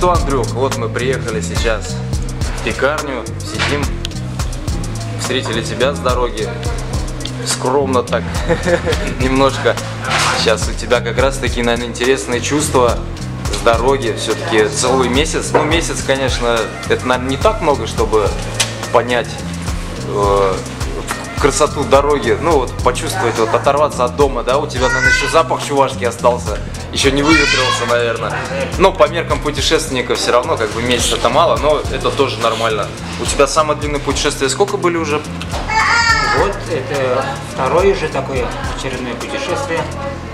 что, Андрюх, вот мы приехали сейчас в пекарню, сидим, встретили тебя с дороги, скромно так, немножко. Сейчас у тебя как раз таки, наверное, интересные чувства с дороги, все-таки целый месяц. Ну, месяц, конечно, это, наверное, не так много, чтобы понять красоту дороги, ну вот почувствовать, вот оторваться от дома, да, у тебя, наверное, еще запах чувашки остался, еще не выветрился, наверное. Но по меркам путешественников все равно, как бы месяц это мало, но это тоже нормально. У тебя самое длинное путешествие сколько были уже? Вот, это второе уже такое очередное путешествие.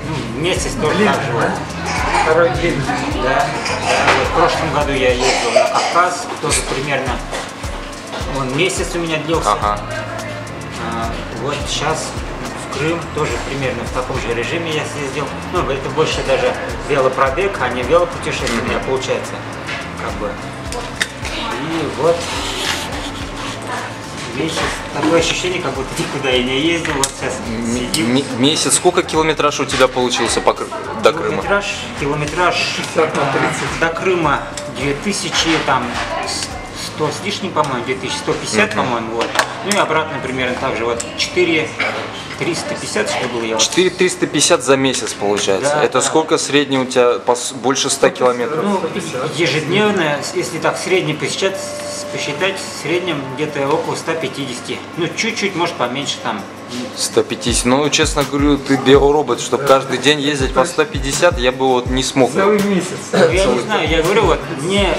Ну, месяц тоже так же. Вот. Второй день. Да. Вот в прошлом году я ездил на Кавказ, тоже примерно месяц у меня длился. Ага. Вот сейчас в Крым тоже примерно в таком же режиме я съездил. Ну, это больше даже велопробег, а не велопутешествие у меня получается. Как бы. И вот месяц. Такое ощущение, как будто никуда я не ездил. Вот сейчас сидим. Месяц. Сколько километраж у тебя получился до Крыма? Километраж 50 на 30. до Крыма 2100 с лишним, по-моему, 2150, по-моему, вот. Ну и обратно примерно так же, вот 4350, что было я. 4350 за месяц получается. Да, это да. сколько средний у тебя? Больше 100 километров? Ну, ежедневно, если так средний посчитать, в среднем где-то около 150. Ну, чуть-чуть, может, поменьше там. 150. Ну, честно говорю, ты биоробот, чтобы каждый день ездить по 150, я бы вот не смог. Целый месяц. Я не знаю, я говорю, вот мне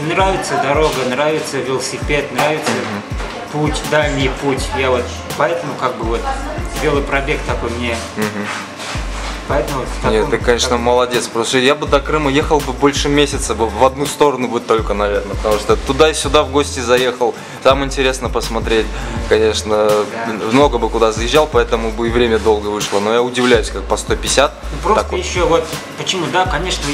нравится дорога, нравится велосипед, нравится путь, дальний путь. Я вот поэтому как бы вот велопробег такой мне. Поэтому Нет, ты, конечно, молодец. Просто я бы до Крыма ехал бы больше месяца, бы в одну сторону бы только, наверное. Потому что туда и сюда в гости заехал. Там интересно посмотреть. Конечно, много бы куда заезжал, поэтому бы и время долго вышло. Но я удивляюсь, как по 150. Просто так вот. еще вот почему, да, конечно,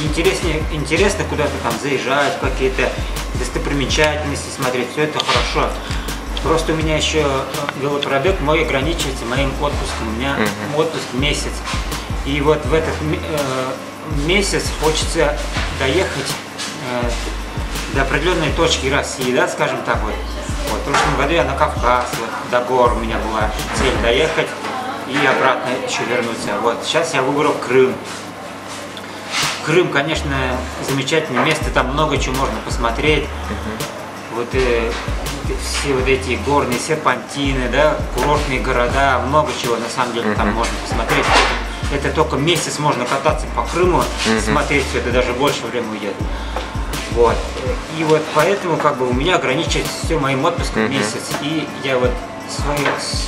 интересно куда-то там заезжать, какие-то достопримечательности смотреть, все это хорошо. Просто у меня еще велопробег мой ограничивается моим отпуском. У меня отпуск месяц. И вот в этот месяц хочется доехать до определенной точки России, да, скажем так вот. Вот в прошлом году я на Кавказ, вот, до гор у меня была цель доехать и обратно еще вернуться. Вот сейчас я выбрал Крым. Крым, конечно, замечательное место, там много чего можно посмотреть. Вот все вот эти горные серпантины, да, курортные города, много чего на самом деле там можно посмотреть. Это только месяц можно кататься по Крыму, смотреть все, это даже больше времени уйдет. Вот. И вот поэтому как бы у меня ограничивается все моим отпуском месяц. И я вот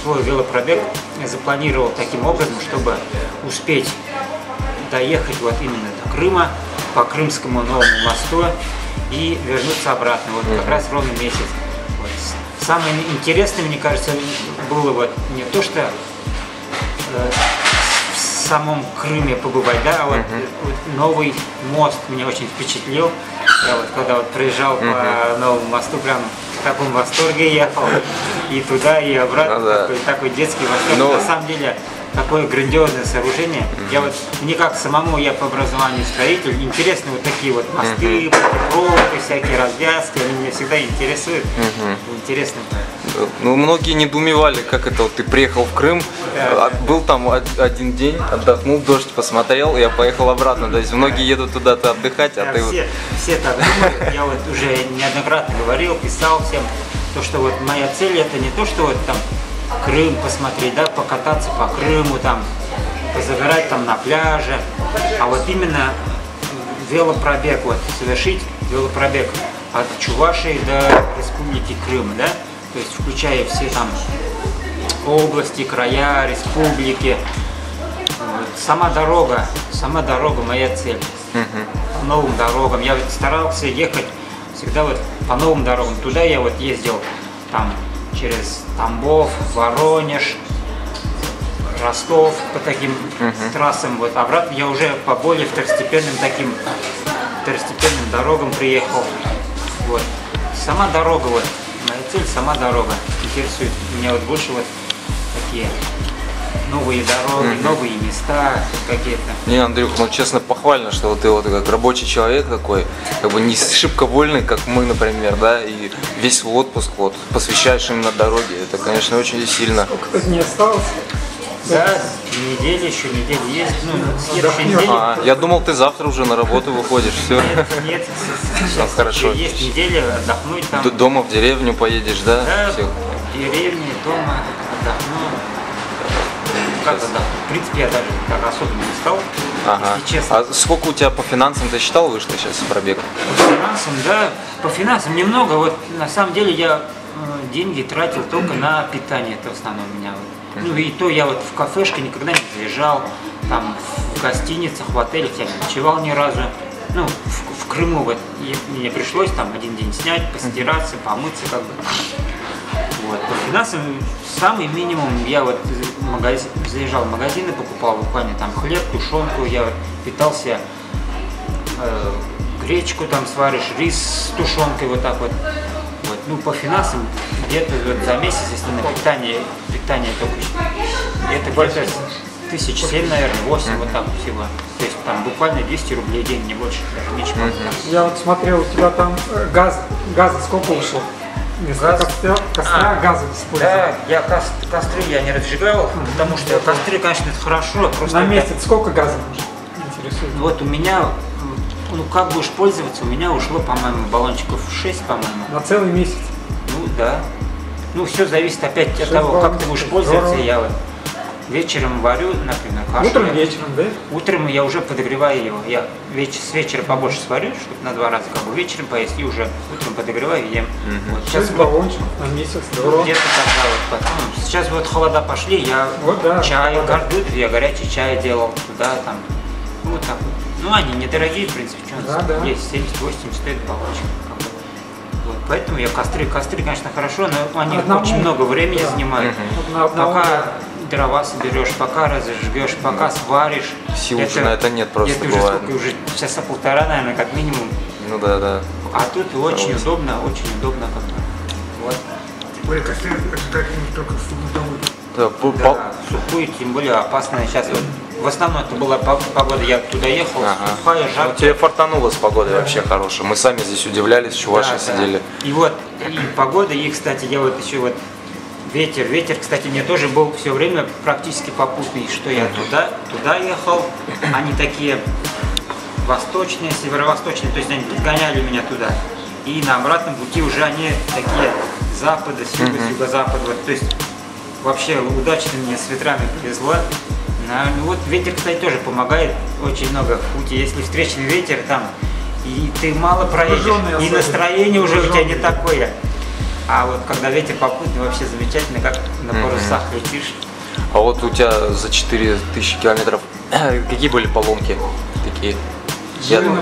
свой велопробег запланировал таким образом, чтобы успеть доехать вот именно до Крыма, по Крымскому новому мосту и вернуться обратно. Вот как раз ровно месяц. Вот. Самое интересное, мне кажется, было вот не то, что в самом Крыме побывать, да, а вот новый мост меня очень впечатлил. Я вот когда вот проезжал по новому мосту, прям в таком восторге ехал и туда, и обратно, такой детский восторг. На самом деле такое грандиозное сооружение. Я вот не как самому, я по образованию строитель, интересны вот такие вот мосты, проводы, всякие развязки, они меня всегда интересуют. Интересно. Ну, многие недоумевали, как это вот ты приехал в Крым, был там один день, отдохнул, дождь посмотрел, и я поехал обратно. То есть многие едут туда-то отдыхать, а ты все так думают. Я вот уже неоднократно говорил, писал всем, то, что вот моя цель это не то, что вот там Крым посмотреть, да, покататься по Крыму, там, позагорать там на пляже, а вот именно велопробег, вот, совершить велопробег от Чувашии до Республики Крым, да, то есть включая все там области, края, республики. Вот. Сама дорога моя цель. По новым дорогам. Я старался ехать всегда вот по новым дорогам. Туда я вот ездил там через Тамбов, Воронеж, Ростов по таким трассам. Вот обратно я уже по более второстепенным дорогам приехал. Вот. Сама дорога, вот, моя цель, сама дорога интересует меня вот больше вот такие новые дороги, новые места какие-то. Не, Андрюх, ну честно похвально, что вот ты вот как рабочий человек такой, как бы не шибко вольный, как мы, например, да, и весь свой отпуск вот посвящаешь именно дороге. Это, конечно, очень сильно. Сколько не осталось? Да, неделя еще, неделя есть. Ну, следующей неделе. Я думал, ты завтра уже на работу выходишь, все. Нет, Ну, хорошо. есть неделя отдохнуть там. Дома в деревню поедешь, да? Да, Всё. в деревне, дома отдохну. Как отдохну? В принципе, я даже так особо не стал, Ага. если честно. А сколько у тебя по финансам ты считал вышло сейчас пробег? По финансам, да, по финансам немного. Вот на самом деле я деньги тратил только на питание, это в основном у меня. Вот. Ну и то я вот в кафешке никогда не заезжал, там в гостиницах, в отелях я не ночевал ни разу. Ну, в Крыму вот мне пришлось там один день снять, постираться, помыться как бы. Вот. По финансам самый минимум я вот заезжал в магазины, покупал буквально там хлеб, тушенку, я вот питался, гречку там сваришь, рис с тушенкой вот так вот. Вот. Ну, по финансам где-то вот за месяц, если на питание только это где-то 1007, наверное, 8 вот так всего. То есть там буквально 200 рублей в день, не больше, даже меньше. Я вот смотрел, у тебя там газа сколько ушло? Вместо костра газа использовал. Да, я костры я не разжигал, потому что костры, конечно, это хорошо. Просто На это- месяц сколько газа нужно? Интересует. Вот у меня, ну как будешь пользоваться, у меня ушло, по-моему, баллончиков 6, по-моему. На целый месяц. Ну да. Ну все зависит опять от 6 того, как ты баллончиков, будешь пользоваться. здорово. Я вот вечером варю, например, кашу. Утром, вечером, да? Утром я уже подогреваю его. Я с вечера побольше сварю, чтобы на 2 раза как бы вечером поесть, и уже утром подогреваю и ем. Вот 6 баллончиков на месяц, здорово. где-то тогда вот потом. Сейчас вот холода пошли, я Вот да, чай, холода. каждое утро я горячий чай делал туда, там. Ну, вот так вот. Ну, они недорогие, в принципе, что Да, да. есть 70-80 стоит баллончик. как бы. Вот, поэтому я костры, конечно, хорошо, но они Одному- очень много времени да. занимают. Вот на одного- Пока дрова соберешь, пока разожгешь, пока сваришь. Сил уже на это нет просто Это уже бывает. сколько, уже часа полтора, наверное, как минимум. Ну да. А тут очень удобно как бы. Вот. Более костры это как-нибудь только судовой. Да, Да, сухую, тем более опасная сейчас. Вот, в основном это была погода, я туда ехал, Ага. сухая, Ну, жаркая. тебе фартануло с погодой вообще хорошая. Мы сами здесь удивлялись, чуваши Да, да. сидели. И вот, и погода, и, кстати, я вот еще вот ветер, кстати, мне тоже был все время практически попутный, что я туда ехал, они такие восточные, северо-восточные, то есть они подгоняли меня туда. И на обратном пути уже они такие запада, с юга, с юго-запада, вот, то есть вообще удачно мне с ветрами повезло. Ну вот ветер, кстати, тоже помогает очень много в пути. Если встречный ветер там, и ты мало проедешь, Вооружённый и особенно. настроение уже у тебя не Вооружённый. такое. А вот когда ветер попутный, вообще замечательно, как на парусах летишь. А вот у тебя за 4000 километров какие были поломки такие? Шины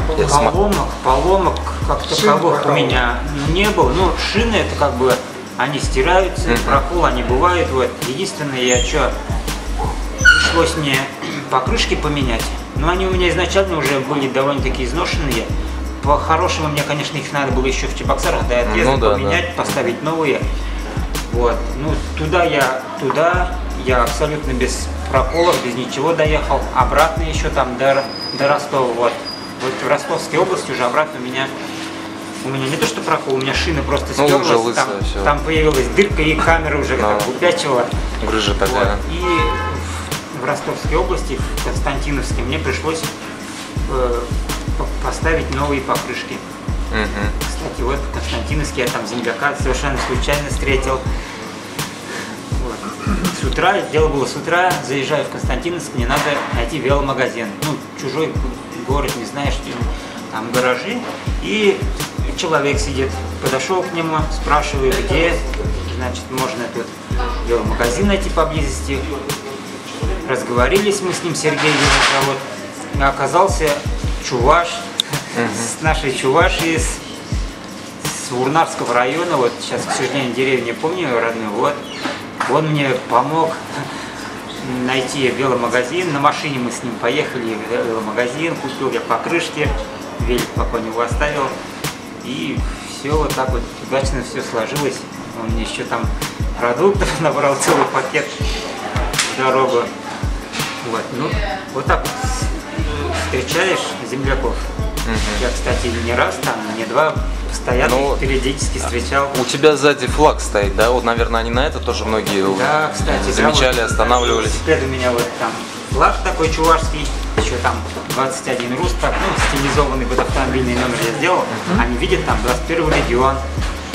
Поломок как Шин таковых у хватало. меня не было. Ну, шины это как бы, они стираются, прокол они бывают. Вот. Единственное, я что, пришлось мне покрышки поменять. Но они у меня изначально уже были довольно-таки изношенные. По-хорошему мне, конечно, их надо было еще в Чебоксарах до отъезда Ну да, поменять, поставить новые. Вот. Ну, туда я абсолютно без проколов, без ничего доехал. Обратно еще там до Ростова. Вот в Ростовской области уже обратно у меня не то что прокол, у меня шина просто Ну, стерлась. уже лысая, там, всё. там появилась дырка, и камера уже Да. так упячила. Грыжа такая. Вот. И в Ростовской области, в Константиновске, мне пришлось поставить новые покрышки. Мгм. Кстати, вот в Константиновске я там земляка совершенно случайно встретил. Вот. С утра, дело было с утра, заезжаю в Константиновск, мне надо найти веломагазин. Ну, чужой город, не знаешь, там гаражи. И человек сидит, подошел к нему, спрашиваю, где, значит, можно тут веломагазин найти поблизости. Разговорились мы с ним, Сергей его зовут. Оказался чуваш, с нашей Чувашии, с Урнарского района, вот сейчас, к сожалению, деревню не помню родную, вот. Он мне помог найти веломагазин, на машине мы с ним поехали в веломагазин, купил я покрышки, велик пока у него оставил, и все вот так вот удачно все сложилось. Он мне еще там продуктов набрал целый пакет. дорогу. Вот, ну, вот так вот встречаешь земляков. Я, кстати, не раз там, не два, постоянно периодически встречал. У тебя сзади флаг стоит, да? Вот, наверное, они на это тоже многие да, кстати, замечали, да, вот, останавливались. Велосипед у меня вот там флаг такой чувашский, еще там 21 РУС, так, ну, стилизованный под автомобильный номер я сделал. Они видят там 21 регион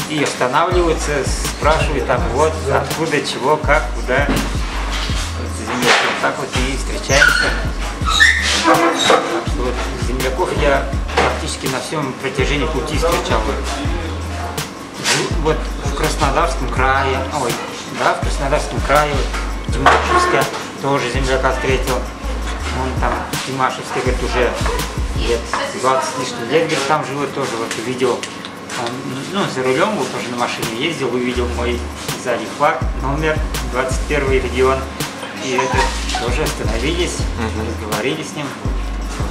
и останавливаются, спрашивают там вот откуда, чего, как, куда. Вот так вот и встречаемся. Так что вот земляков я практически на всем протяжении пути встречал. Вот в Краснодарском крае, в Краснодарском крае, вот, Тимашевске тоже земляка встретил. Он там, Тимашевске, говорит, уже лет 20 с лишним лет, говорит, там живет тоже, вот увидел. Он, ну, за рулем был, тоже на машине ездил, увидел мой сзади флаг, номер 21 регион. И это тоже остановились, разговаривали с ним.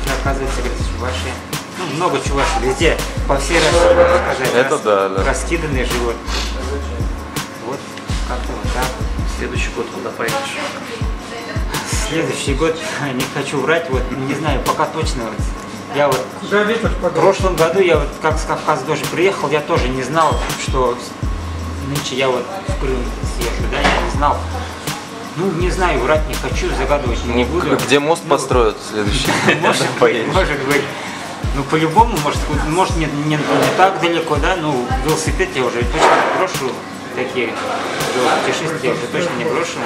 И, оказывается, говорит, чуваши. Ну, много чувашей везде, по всей России, можно сказать, это да. раскиданные живут. Вот, как-то вот так. Следующий год куда поедешь? Следующий год, не хочу врать, вот не знаю, пока точно. Вот, я вот в прошлом году, я вот как с Кавказа тоже приехал, я тоже не знал, что нынче я вот в Крым съезжу, да, я не знал. Ну, не знаю, врать не хочу, загадывать не буду. Где мост построят следующий? Может быть. Ну, по-любому, может не так далеко, да, ну, велосипед я уже точно не брошу, такие путешествия я уже точно не брошу.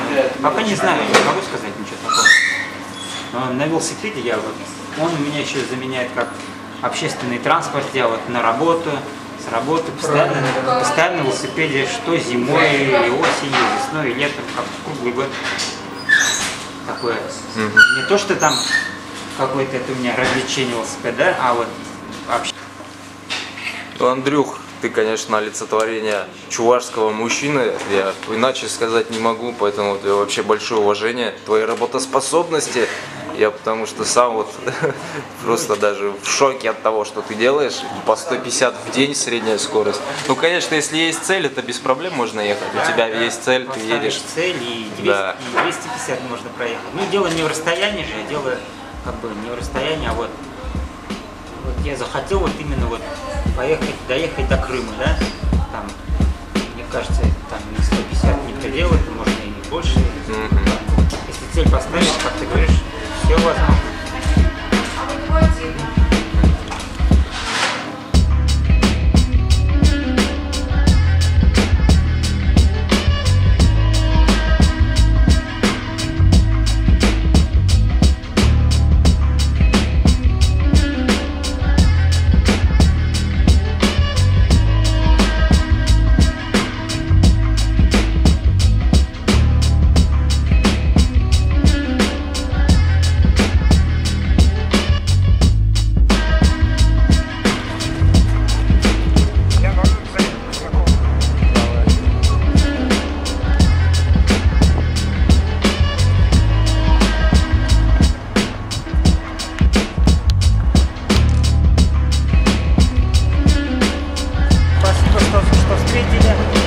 Пока не знаю, не могу сказать ничего такого. Но на велосипеде я вот, он у меня еще заменяет как общественный транспорт, я вот на работу, с работы, постоянно на велосипеде, что зимой, или осенью, весной, и летом, как круглый год. Такое. Не то, что там какое-то это у меня развлечение велосипед, да, а вот вообще. Ну, Андрюх, ты, конечно, олицетворение чувашского мужчины, я иначе сказать не могу, поэтому у тебя вообще большое уважение к твоей работоспособности. Я потому что сам вот просто даже в шоке от того, что ты делаешь. По 150 в день средняя скорость. Ну, конечно, если есть цель, это без проблем можно ехать. У тебя есть цель, ты едешь. Цель и 250 можно проехать. Ну, дело не в расстоянии же, а дело как бы не в расстоянии, а вот я захотел вот именно вот поехать, доехать до Крыма, да? Там, мне кажется, там не 150 не предел, это можно и больше. Если цель поставить, как ты говоришь, все возможно.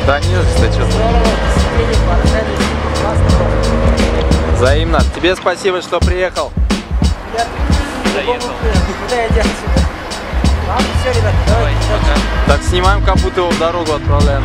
Да не, кстати. Взаимно. Тебе спасибо, что приехал. Заехал. Куда я делал сюда? Ладно, все, ребят, давайте. Так снимаем, как будто его в дорогу отправляем.